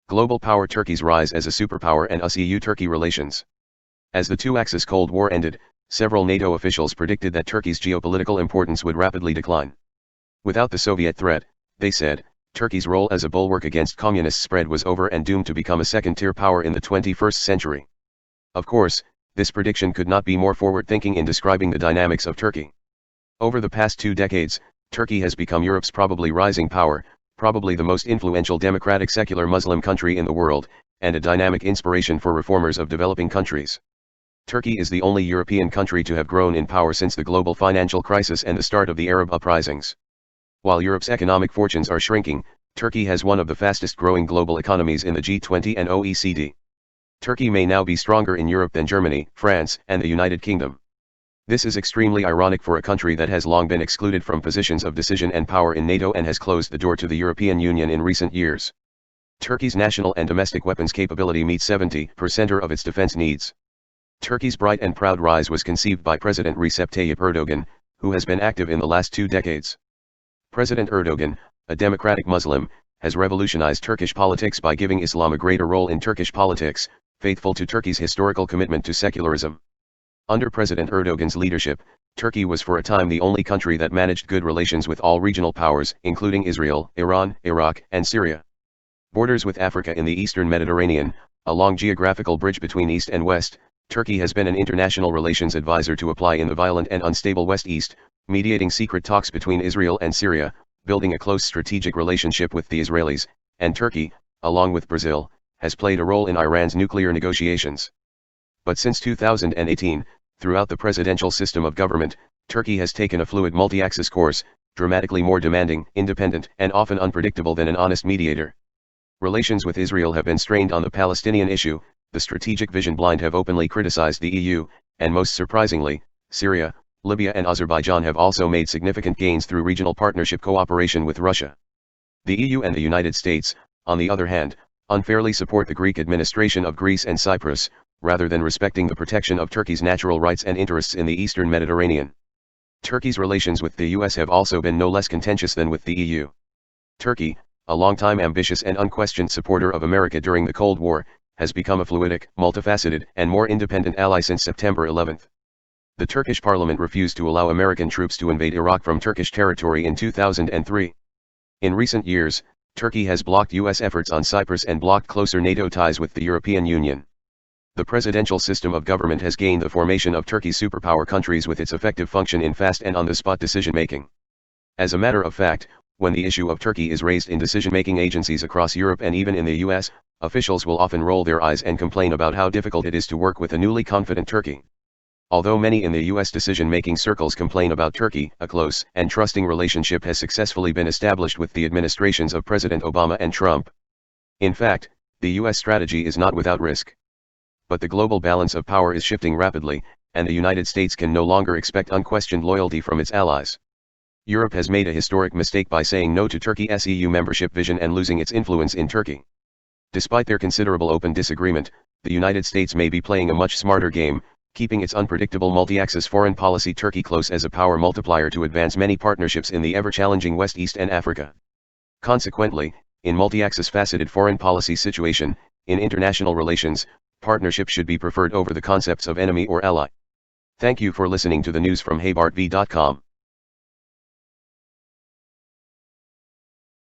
Global power: Turkey's rise as a superpower and US-EU-Turkey relations. As the two-axis Cold War ended, several NATO officials predicted that Turkey's geopolitical importance would rapidly decline. Without the Soviet threat, they said, Turkey's role as a bulwark against communist spread was over and doomed to become a second-tier power in the 21st century. Of course, this prediction could not be more forward-thinking in describing the dynamics of Turkey. Over the past 2 decades, Turkey has become Europe's probably rising power, probably the most influential democratic secular Muslim country in the world, and a dynamic inspiration for reformers of developing countries. Turkey is the only European country to have grown in power since the global financial crisis and the start of the Arab uprisings. While Europe's economic fortunes are shrinking, Turkey has one of the fastest growing global economies in the G20 and OECD. Turkey may now be stronger in Europe than Germany, France, and the United Kingdom. This is extremely ironic for a country that has long been excluded from positions of decision and power in NATO and has closed the door to the European Union in recent years. Turkey's national and domestic weapons capability meets 70% of its defense needs. Turkey's bright and proud rise was conceived by President Recep Tayyip Erdogan, who has been active in the last 2 decades. President Erdogan, a democratic Muslim, has revolutionized Turkish politics by giving Islam a greater role in Turkish politics, faithful to Turkey's historical commitment to secularism. Under President Erdogan's leadership, Turkey was for a time the only country that managed good relations with all regional powers, including Israel, Iran, Iraq, and Syria. Borders with Africa in the eastern Mediterranean, a long geographical bridge between East and West, Turkey has been an international relations advisor to apply in the violent and unstable West-East, mediating secret talks between Israel and Syria, building a close strategic relationship with the Israelis, and Turkey, along with Brazil, has played a role in Iran's nuclear negotiations. But since 2018, throughout the presidential system of government, Turkey has taken a fluid multi-axis course, dramatically more demanding, independent, and often unpredictable than an honest mediator. Relations with Israel have been strained on the Palestinian issue, the strategic vision blind have openly criticized the EU, and most surprisingly, Syria, Libya and Azerbaijan have also made significant gains through regional partnership cooperation with Russia. The EU and the United States, on the other hand, unfairly support the Greek administration of Greece and Cyprus, rather than respecting the protection of Turkey's natural rights and interests in the eastern Mediterranean. Turkey's relations with the US have also been no less contentious than with the EU. Turkey, a longtime ambitious and unquestioned supporter of America during the Cold War, has become a fluidic, multifaceted, and more independent ally since September 11. The Turkish parliament refused to allow American troops to invade Iraq from Turkish territory in 2003. In recent years, Turkey has blocked US efforts on Cyprus and blocked closer NATO ties with the European Union. The presidential system of government has gained the formation of Turkey's superpower countries with its effective function in fast and on-the-spot decision-making. As a matter of fact, when the issue of Turkey is raised in decision-making agencies across Europe and even in the US, officials will often roll their eyes and complain about how difficult it is to work with a newly confident Turkey. Although many in the US decision-making circles complain about Turkey, a close and trusting relationship has successfully been established with the administrations of President Obama and Trump. In fact, the US strategy is not without risk. But the global balance of power is shifting rapidly, and the United States can no longer expect unquestioned loyalty from its allies. Europe has made a historic mistake by saying no to Turkey's EU membership vision and losing its influence in Turkey. Despite their considerable open disagreement, the United States may be playing a much smarter game, keeping its unpredictable multi-axis foreign policy Turkey close as a power multiplier to advance many partnerships in the ever-challenging West, East and Africa. Consequently, in multi-axis faceted foreign policy situation, in international relations, partnership should be preferred over the concepts of enemy or ally. Thank you for listening to the news from HeyBartV.com.